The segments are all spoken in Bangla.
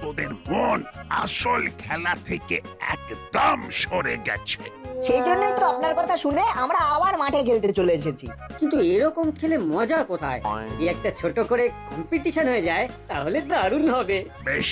তোদের মন আসল খেলা থেকে একদম সরে গেছে। সেই জন্যই তো আপনার কথা শুনে আমরা আবার মাঠে খেলতে চলে এসেছি। কিন্তু এরকম খেলে মজা কোথায়? যদি একটা ছোট করে কম্পিটিশন হয়ে যায় তাহলে দারুণ হবে। বেশ,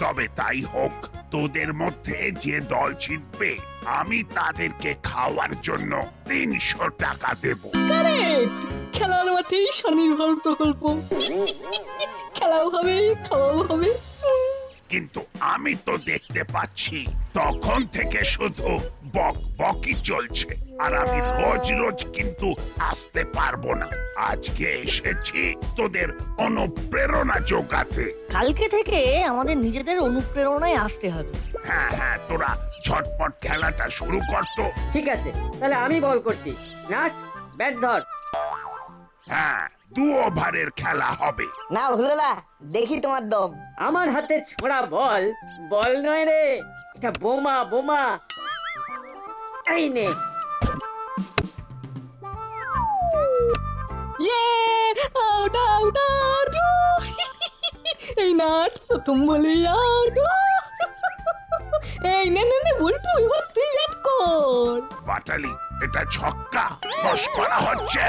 তবে তাই হোক। তোদের মধ্যে যে দল জিতবে আমি তাদেরকে খাওয়ার জন্য 300 টাকা দেব। কারেক্ট, খেলার মাঠেই স্বনির্ভর প্রকল্প। খেলাও হবে, খাওয়াও হবে। কিন্তু আমি তো দেখতে পাচ্ছি তখন থেকে শুধু বক বকই চলছে, আর আমি রোজ রোজ কিন্তু আসতে পারবো না। আজকে এসেছি তোদের অনুপ্রেরণা জোগাতে। কালকে থেকে আমাদের নিজেদের অনুপ্রেরণায় আসতে হবে। হ্যাঁ হ্যাঁ, তোরা ঝটপট খেলাটা শুরু কর তো। ঠিক আছে, তাহলে আমি বল করছি। নাট, ব্যাট ধর। হ্যাঁ, 2 ওভারের খেলা হবে। না হলো, দেখি তোমার দম। আমার হাতে ছোড়া বল বল নয় রে, এটা বোমা বোমা। এই নে। ইয়ে, আউট আউট আউট। এই নাট প্রথম বলেই আউট। এই নে নে নে বলটু, এবার তুই ব্যাট কর। বাটালি, এটা ছক্কা। বস করা হচ্ছে।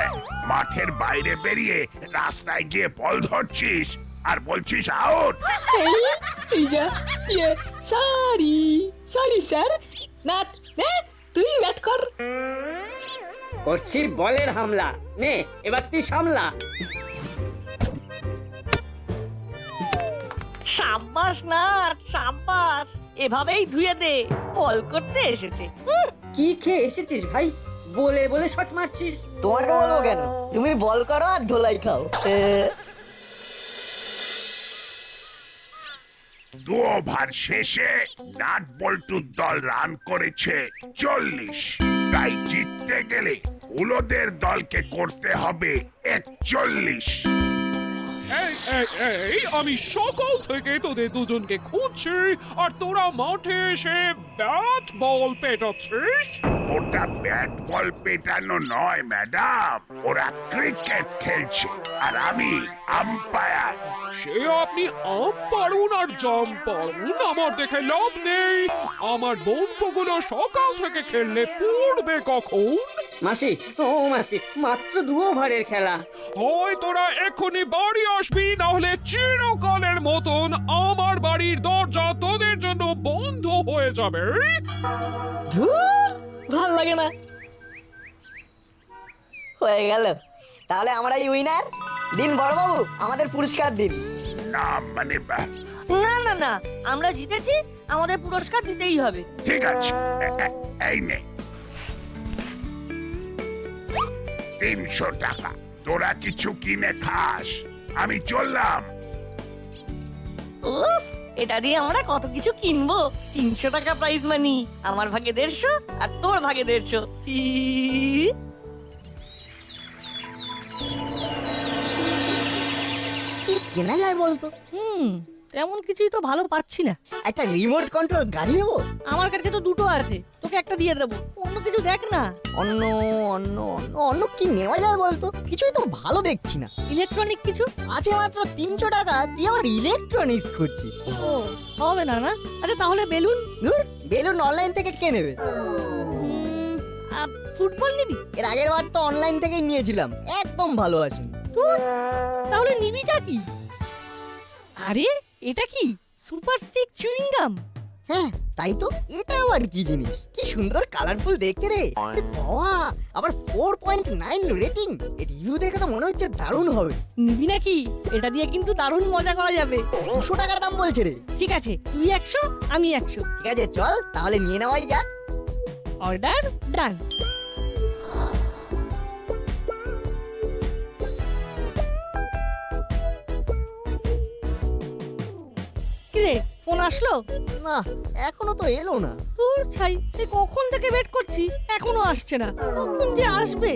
মাঠের বাইরে বেরিয়ে রাস্তায় গিয়ে বল ধরছিস আর বলছিস আউট। এই যা, ইয়ে, সরি সরি স্যার। নাট নে, তুই ব্যাট কর। করছি বলের হামলা। নে, এবার তুই সামলা। সাব্বাস না, সাব্বাস। এভাবেই ধুয়ে দে, বল করতে এসেছে। কি খেয়ে এসেছিস ভাই? বলে বলে শট মারছিস। তোমাকে বলবো কেন, তুমি বল করো আর ধোলাই খাও। 2 ওভার শেষে নাট বল্টুর দল রান করেছে 40। তাই জিততে গেলে হুলোদের দলকে করতে হবে 41। এই আমি সকাল থেকে তোদের দুজনকে খুঁজছি আর তোরা মাঠে এসে ব্যাট বল পেটাচ্ছিস। ওটা ব্যাট বল পেটানো নয় ম্যাডাম, ওরা ক্রিকেট খেলছে আর আমি আম্পায়ার। সে আপনি আম পারুন আর জাম পারুন, আমার দেখে লাভ নেই। আমার বন্ধুগুলো সকাল থেকে খেললে পড়বে কখন? মাসি, ও মাসি, মাত্র 2 ওভারের খেলা। হয় তোরা এক্ষুনি বাড়ি আসবি, না হলে চিরকালের মতন আমার বাড়ির দরজা তোদের জন্য বন্ধ হয়ে যাবে। ধুর, ভাল লাগে না। হয়ে গেল, তাহলে আমরাই উইনার। দিন বড়বাবু, আমাদের পুরস্কার দিন। না মানে না না না, আমরা জিতেছি, আমাদের পুরস্কার দিতেই হবে। ঠিক আছে, এই নে 300 টাকা। তোরা কিছু কিনে খাস, আমি চললাম। উফ, এটা দিয়ে আমরা কত কিছু কিনবো। 300 টাকা প্রাইজ মানি, আমার ভাগে 150 আর তোর ভাগে 150। হি। কি কেনা যায় বলতো? তেমন কিছুই তো ভালো পাচ্ছি না। একটা রিমোট কন্ট্রোল গাড়ি নেবো। আমার কাছে তো 2টো আছে, তোকে একটা দিয়ে দেবো। অন্য কিছু দেখ না। অন্য অন্য অন্য অন্য কি নেওয়া যায় বলতো? কিছুই তো ভালো দেখছি না। ইলেকট্রনিক কিছু। আছে মাত্র 300 টাকা, তুই আবার ইলেকট্রনিক্স খুঁজছিস? ও, হবে না না। আচ্ছা তাহলে বেলুন। ধুর, বেলুন অনলাইন থেকে কে নেবে? ফুটবল নিবি? এর আগের বার তো অনলাইন থেকেই নিয়েছিলাম, একদম ভালো আসেনি। তাহলে নিবিটা কি? আরে এটা কি? Super stick chewing gum. হ্যাঁ তাই তো, এটা আবার কি জিনিস? কি সুন্দর কালারফুল দেখতে রে। এ বাবা, আবার 4.9 রেটিং। রিভিউ দেখে তো মনে হচ্ছে দারুণ হবে। নিবি নাকি? এটা দিয়ে কিন্তু দারুণ মজা করা যাবে। 200 টাকার দাম বলছে রে। ঠিক আছে, তুই 100, আমি 100। ঠিক আছে, চল তাহলে নিয়ে নেওয়াই যাক। অর্ডার ডান। কিরে, ফোন আসলো? না, এখনো তো এলো না। তোর ছাই, সে কখন থেকে ওয়েট করছি, এখনো আসছে না। কখন যে আসবে?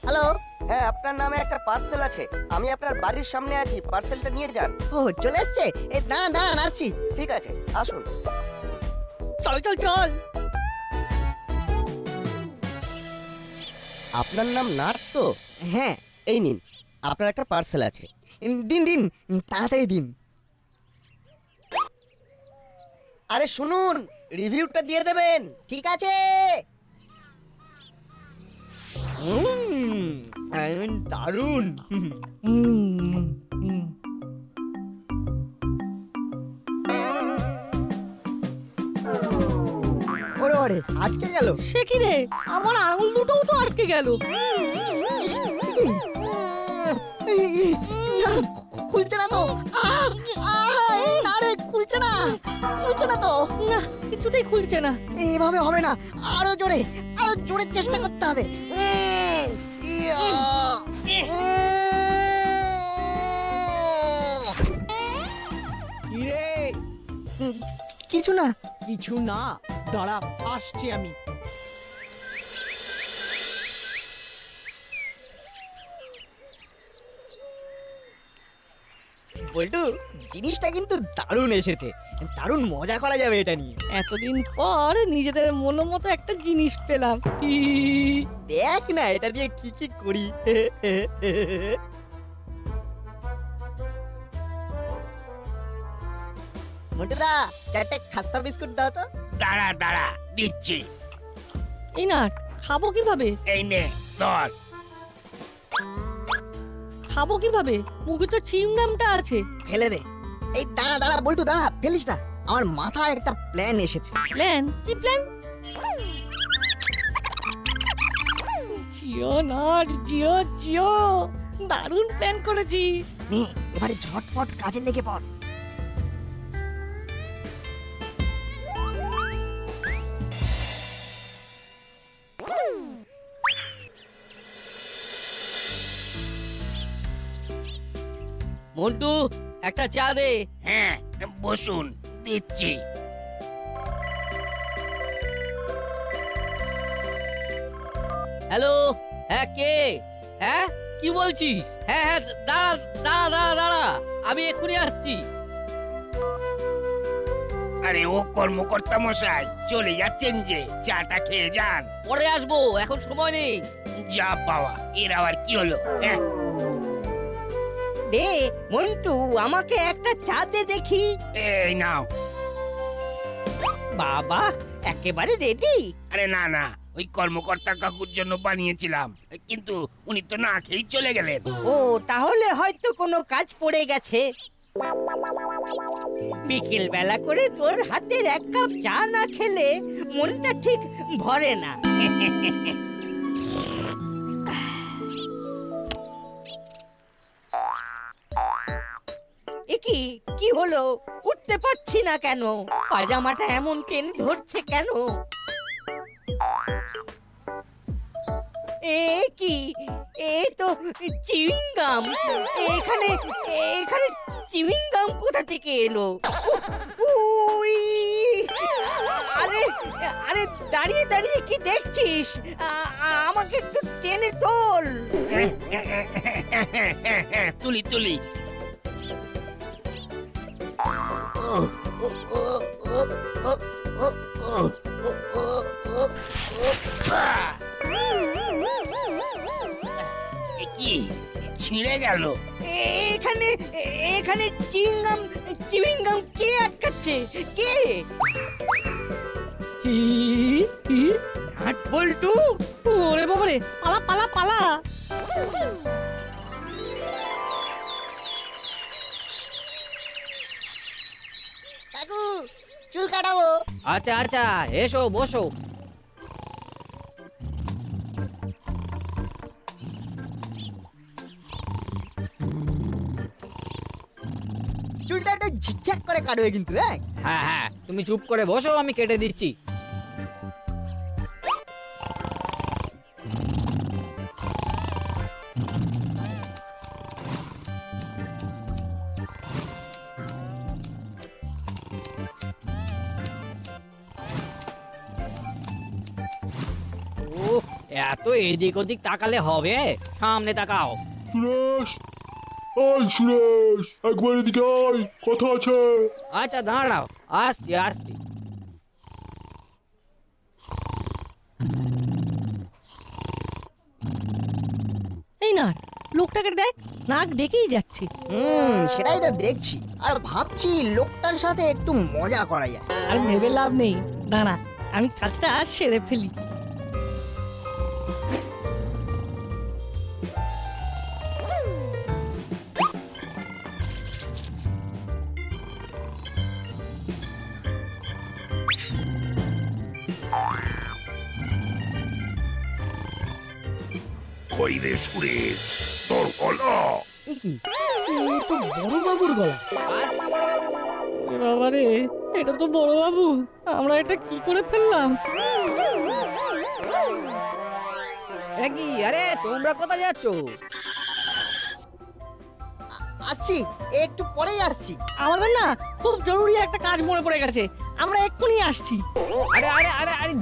হ্যালো। হ্যাঁ, আপনার নামে একটা পার্সেল আছে। আমি আপনার বাড়ির সামনে আছি, পার্সেলটা নিয়ে যান। ও চলে এসছে। দাঁড়ান দাঁড়ান, আসছি। ঠিক আছে, আসুন। চল চল চল। আপনার নাম নাট তো? হ্যাঁ। এই নিন, আপনার একটা পার্সেল আছে। দিন দিন, তাড়াতাড়ি দিন। আরে শুনুন, রিভিউটা দিয়ে দেবেন। ঠিক আছে। দারুণ। ওরে ওরে, আটকে গেল। সে কি রে, আমার আঙুল দুটোও তো আটকে গেল। খুলছে না তো। আরে খুলছে না, খুলছে না তো। না, কিছুতেই খুলছে না। এভাবে হবে না, আরো জোরে, আরো জোরে চেষ্টা করতে হবে। কিরে, কিছু না। কিছু না, দাঁড়া, আসছি আমি। বল্টু, জিনিসটা কিন্তু দারুণ এসেছে। দারুণ মজা করা যাবে এটা নিয়ে। এতদিন পর নিজেদের মতো একটা জিনিস পেলাম। দেখ না এটা দিয়ে কি কি করি। মোটুদা, চারটে খাস্তা বিস্কুট দাও তো। দাঁড়া দাঁড়া, দিচ্ছি। এই না, খাবো কিভাবে? এই নে ধর। খাবো কিভাবে? মুখে তো চিংগামটা আছে। ফেলে দে। এই দাঁড়া দাঁড়া বল্টু, দাঁড়া, ফেলিস না। আমার মাথায় একটা প্ল্যান এসেছে। প্ল্যান? কি প্ল্যান? জিও নাট, জিও জিও, দারুণ প্ল্যান করেছিস। নে, এবারে ঝটপট কাজে লেগে পড়। মন্টু, একটা চা দে। হ্যাঁ, বসুন, দিচ্ছি। হ্যালো, হ্যাঁ কে? হ্যাঁ, কি বলছিস? হ্যাঁ হ্যাঁ, দাঁড়া দাঁড়া দাঁড়া দাঁড়া, আমি এক্ষুনি আসছি। আরে ও কর্মকর্তা মশাই, চলে যাচ্ছেন যে, চাটা খেয়ে যান। পরে আসবো, এখন সময় নেই। যা বাবা, এর আবার কি হলো? হ্যাঁ, দে মন্টু, আমাকে একটা চা দে দেখি। এই নাও। বাবা, একেবারে রেডি। আরে না না, ওই কর্মকর্তা কাকুর জন্য বানিয়েছিলাম, কিন্তু উনি তো না খেয়েই চলে গেলেন। ও, তাহলে হয়তো কোনো কাজ পড়ে গেছে। বিকেল বেলা করে তোর হাতের এক কাপ চা না খেলে মনটা ঠিক ভরে না। কি কি হলো? উঠতে পারছি না কেন? পাজামাটা এমন টেনে ধরছে কেন? এ কি? এ তো চিউইংগাম। এখানে এখানে চিউইংগাম কোথা থেকে এলো? উই! আরে আরে, দাঁড়িয়ে দাঁড়িয়ে কি দেখছিস? আমাকে একটু টেনে তোল। তুলি তুলি। এ কি ছিঁড়ে গেল? এখানে এখানে চিউইংগাম কে আটকাচ্ছে? কে? কি? হাট বল্টু। ওরে বাবারে, পালা পালা পালা। কাকু, চুল কাটাবো। আচ্ছা আচ্ছা, এসো বসো। চুলটা একটু ঝিকঝাক করে কাটবে কিন্তু। হ্যাঁ হ্যাঁ হ্যাঁ, তুমি চুপ করে বসো, আমি কেটে দিচ্ছি। উফ, এত এদিক ওদিক তাকালে হবে? সামনে তাকাও। সুরেশ, ওই সুরেশ, একবার এদিকে আয়, কথা আছে। আচ্ছা দাঁড়াও, আসছি আসছি। এই না, লোকটাকে দেখ, নাক ডেকেই যাচ্ছে। সেটাই তো দেখছি, আর ভাবছি লোকটার সাথে একটু মজা করা যায়। আর ভেবে লাভ নেই, দাঁড়া আমি কাজটা সেরে ফেলি। কই রে সুরেশ, তোর হলো? এ কি, এ তো বড় বাবুর গলা। বাবারে, এটা তো বড় বাবু, আমরা এটা কি করে ফেললাম? কি আরে তোমরা কোথায় যাচ্ছ? আসছি, একটু পরেই আসছি। আমাদের না খুব জরুরি একটা কাজ মনে পড়ে গেছে, আমরা এক্ষুনি আসছি। আরে আরে আরে আরে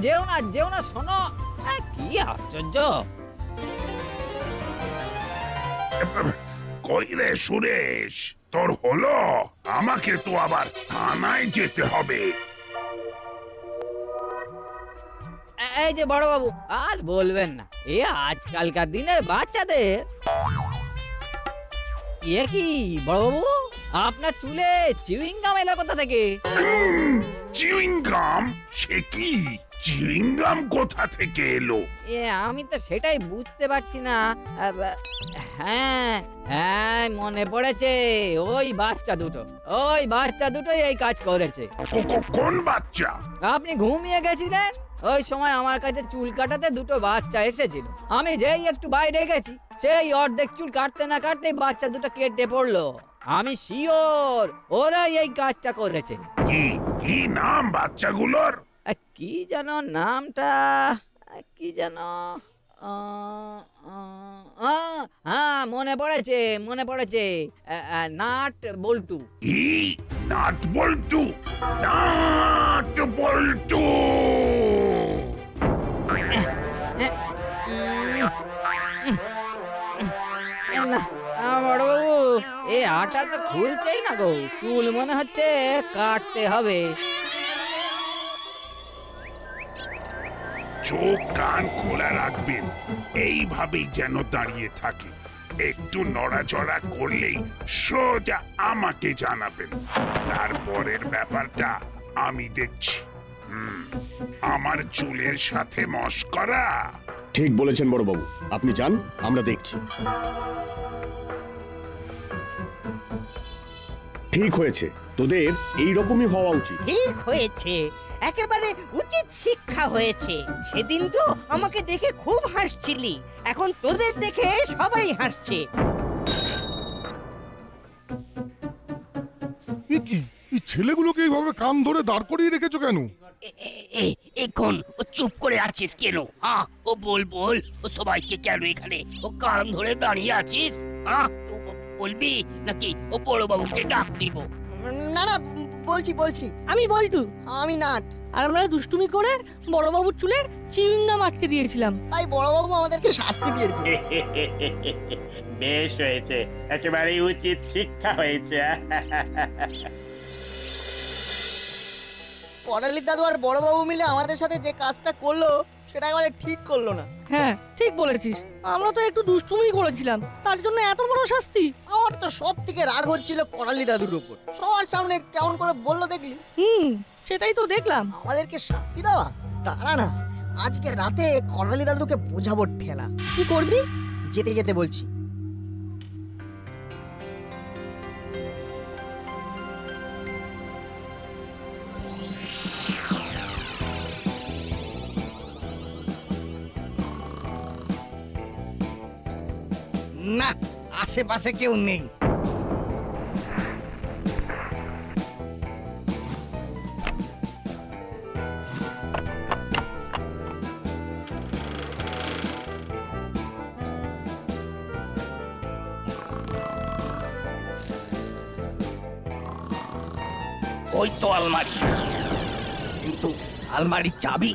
যেও না শোনো। কি আশ্চর্য! কই রে সুরেশ, তোর হলো? আমাকে তো আবার থানায় যেতে হবে। এই যে বড় বাবু, আর বলবেন না, এ আজকালকার দিনের বাচ্চাদের। এ কি বড় বাবু, আপনার চুলে চিউইং গাম এলো কোথা থেকে? Chewing gum? সে কি চিউইং গাম কোথা থেকে এলো? আমি তো সেটাই বুঝতে পারছি না। হ্যাঁ হ্যাঁ, মনে পড়েছে, ওই বাচ্চা দুটোই এই কাজ করেছে। কোন বাচ্চা? আপনি ঘুমিয়ে গেছিলেন, ওই সময় আমার কাছে চুল কাটাতে দুটো বাচ্চা এসেছিল। আমি যেই একটু বাইরে গেছি, সেই অর্ধেক চুল কাটতে না কাটতেই বাচ্চা দুটো কেটে পড়লো। আমি শিওর ওরাই এই কাজটা করেছে। কি নাম বাচ্চাগুলোর? কি যেন নামটা, কি যেন, হ্যাঁ মনে পড়েছে, নাট বল্টু। কি নাট বল্টু? নাট বল্টু! বড়বাবু, এই আটা তো খুলছেই না গো, চুল মনে হচ্ছে কাটতে হবে। চোখ কান খোলা রাখবেন, এইভাবেই যেন দাঁড়িয়ে থাকে। একটু নড়াচড়া করলেই সোজা আমাকে জানাবেন, তারপরের ব্যাপারটা আমি দেখছি। আমার চুলের সাথে মশকরা? ঠিক বলেছেন বড়বাবু, আপনি যান, আমরা দেখছি। ঠিক হয়েছে, তোদের এই রকমই হওয়া উচিত। ঠিক হয়েছে, একেবারে উচিত শিক্ষা হয়েছে। সেদিন তো আমাকে দেখে খুব হাসছিলি, এখন তোদের দেখে সবাই হাসছে। এই ছেলেগুলোকে এইভাবে কান ধরে দাঁড় করিয়ে রেখেছো কেন? এখন ও চুপ করে আছিস কেন? ও বল, ও সবাইকে কেন এখানে ও কান ধরে দাঁড়িয়ে আছিস? বলবি নাকি ও বড় বাবুকে ডাক দিব? না না, বলছি। আমি বল্টু। আমি নাট। আর আমরা দুষ্টুমি করে বড়বাবুর চুলে চিউইং গাম আটকে দিয়েছিলাম, তাই বড়বাবু আমাদেরকে শাস্তি দিয়েছে। বেশ হয়েছে, একেবারে উচিত শিক্ষা হয়েছে। করালি দাদু আর বড়বাবু মিলে আমাদের সাথে যে কাজটা করলো, সেটা একেবারে ঠিক করলো না। হ্যাঁ ঠিক বলেছিস, আমরা তো একটু দুষ্টুমি করেছিলাম, তার জন্য এত বড় শাস্তি। আমার তো সব থেকে রাগ হচ্ছিল করালি দাদুর উপর। সবার সামনে কেমন করে বললো দেখলি? সেটাই তো দেখলাম। আমাদেরকে শাস্তি দেওয়া? দাঁড়া না, আজকে রাতে করালি দাদুকে বোঝাবো ঠেলা। কি করবি? যেতে যেতে বলছি। না, আশেপাশে কেউ নেই। ওই তো আলমারি, কিন্তু আলমারির চাবি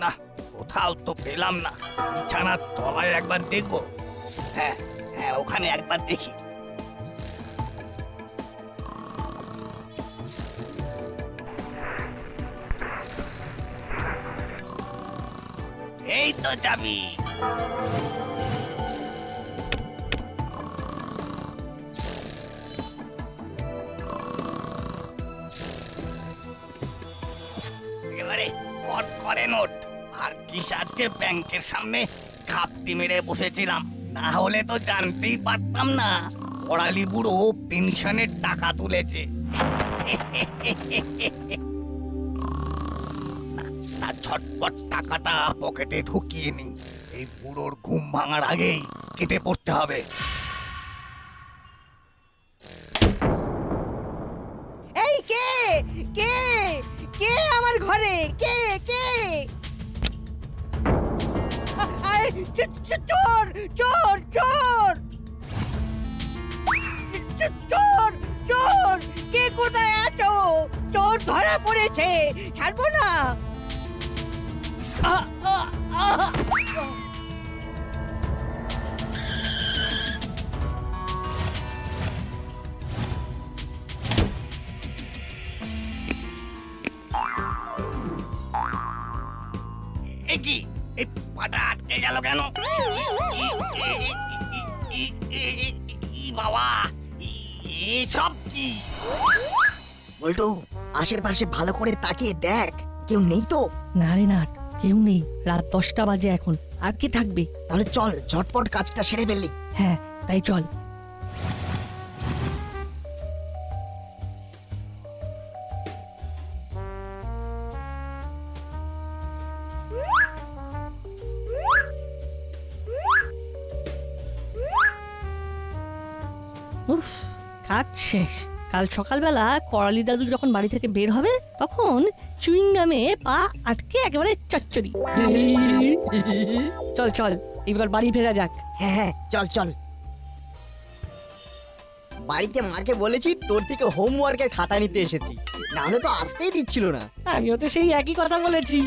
না, কোথাও তো পেলাম না। বিছানার তলায় একবার দেখবো। হ্যাঁ হ্যাঁ, ওখানে একবার দেখি। এই তো চাবি। এবারে কট করে নোট। আর কি আজকে ব্যাংকের সামনে ঘাপটি মেরে বসেছিলাম, না হলে তো জানতেই পারতাম না করালি বুড়ো পেনশনের টাকা তুলেছে। না ঝটপট টাকাটা পকেটে ঢুকিয়ে নি, এই বুড়োর ঘুম ভাঙার আগেই কেটে পড়তে হবে। এই কে কে কে আমার ঘরে কে কে চোর চোর চোর চোর চোর কে কোথায় আছো? চোর ধরা পড়েছে, ছাড়বো না। কি এই পাটা আটকে গেল কেন? বাবা এসব কি? বল্টু, আশেপাশে ভালো করে তাকিয়ে দেখ, কেউ নেই তো? না রে না, কেউ নেই। রাত 10টা বাজে এখন, আর কে থাকবে? তাহলে চল ঝটপট কাজটা সেরে ফেললি। হ্যাঁ তাই চল। উফ, কাজ শেষ। কাল সকালবেলা করালি দাদু যখন বাড়ি থেকে বের হবে তখন চুইংগামে পা আটকে একেবারে চচ্চড়ি। চল চল, এবার বাড়ি ফেরা যাক। হ্যাঁ হ্যাঁ, চল চল। বাড়িতে মাকে বলেছি তোর থেকে হোমওয়ার্কের খাতা নিতে এসেছি, না হলে তো আসতেই দিচ্ছিল না। আমিও তো সেই একই কথা বলেছি।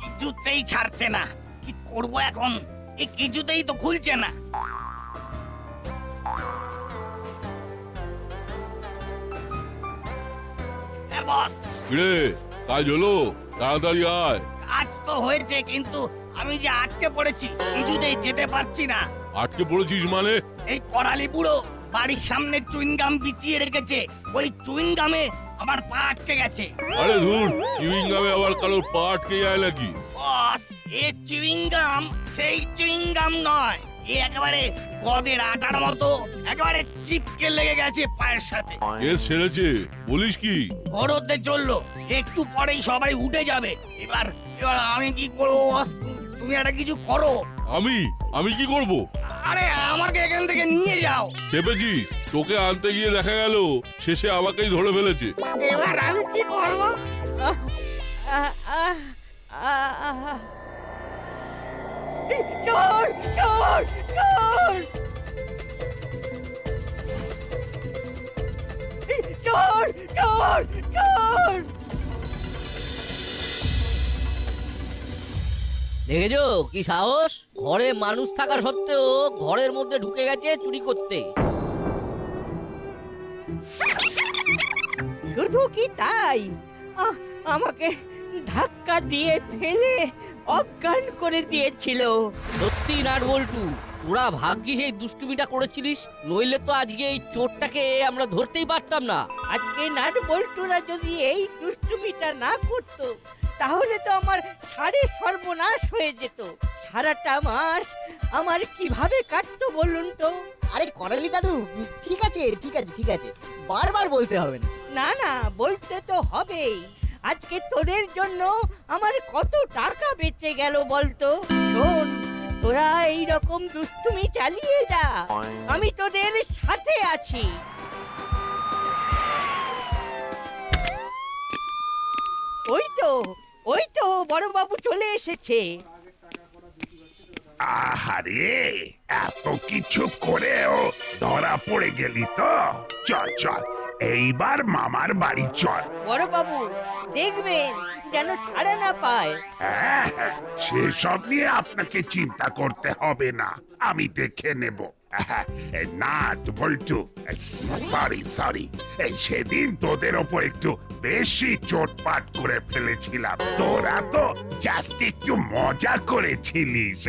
কিছুতেই ছাড়ছে না, কি করব এখন? এই কিছুতেই তো খুলছে না। রে কাজ হলো, তাড়াতাড়ি আয়। কাজ তো হয়েছে, কিন্তু আমি যে আটকে পড়েছি, কিছুতেই যেতে পারছি না। আটকে পড়েছিস মানে? এই করালি বুড়ো বাড়ির সামনে চুইংগাম বিছিয়ে রেখেছে, ওই চুইংগামে আমার পা আটকে গেছে। আরে ধুর, চুইংগামে আবার কারোর পা আটকে যায় নাকি? বস, এ চুইংগাম সেই চুইংগাম নয়, এ একেবারে গদের আটার মতো একেবারে চিপকে লেগে গেছে পায়ের সাথে। কেস ছেড়েছে, বলিস কি? বড়তে চললো, একটু পরেই সবাই উঠে যাবে। এবার এবার আমি কি করবো বস? তুমি একটা কিছু করো। আমি কি করব? আরে আমাকে এখান থেকে নিয়ে যাও। চেপেছি, তোকে আনতে গিয়ে দেখা গেল শেষে আমাকেই ধরে ফেলেছে। এবার আমি কি করবো? চোর চোর চোর চোর চোর চোর। দেখেছো কি সাহস? ঘরে মানুষ থাকা সত্ত্বেও ঘরের মধ্যে ঢুকে গেছে চুরি করতে। শুধু কি তাই, আমাকে ধাক্কা দিয়ে ফেলে অজ্ঞান করে দিয়েছিল। সত্যি নাট বল্টু, তোরা ভাগ্যিস এই দুষ্টুমিটা করেছিলিস, নইলে তো আজকে এই চোরটাকে আমরা ধরতেই পারতাম না। আজকে নাট বল্টুরা যদি এই দুষ্টুমিটা না করতো, তাহলে তো আমার সাড়ে সর্বনাশ হয়ে যেত। সারাটা মাস আমার কিভাবে কাটতো বলুন তো? আরে করালি দাদু, ঠিক আছে ঠিক আছে ঠিক আছে, বারবার বলতে হবে না। না না, বলতে তো হবেই। আজকে তোদের জন্য আমার কত টাকা বেঁচে গেল বলতো। শোন, তোরা এই রকম দুষ্টুমি চালিয়ে যা, আমি তোদের সাথে আছি। ওই তো বড় বাবু চলে এসেছে। আহারে, এত কিছু করেও ধরা পড়ে গেলি তো? চল চল, এইবার মামার বাড়ি চল। বড় বাবু, দেখবেন যেন ছাড়া না পায়। হ্যাঁ হ্যাঁ, সেসব নিয়ে আপনাকে চিন্তা করতে হবে না, আমি দেখে নেব। নাট বল্টু, সরি সরি, সেদিন তোদের ওপর একটু বেশি চোটপাট করে ফেলেছিলাম। তোরা তো জাস্ট একটু মজা করেছিলিস।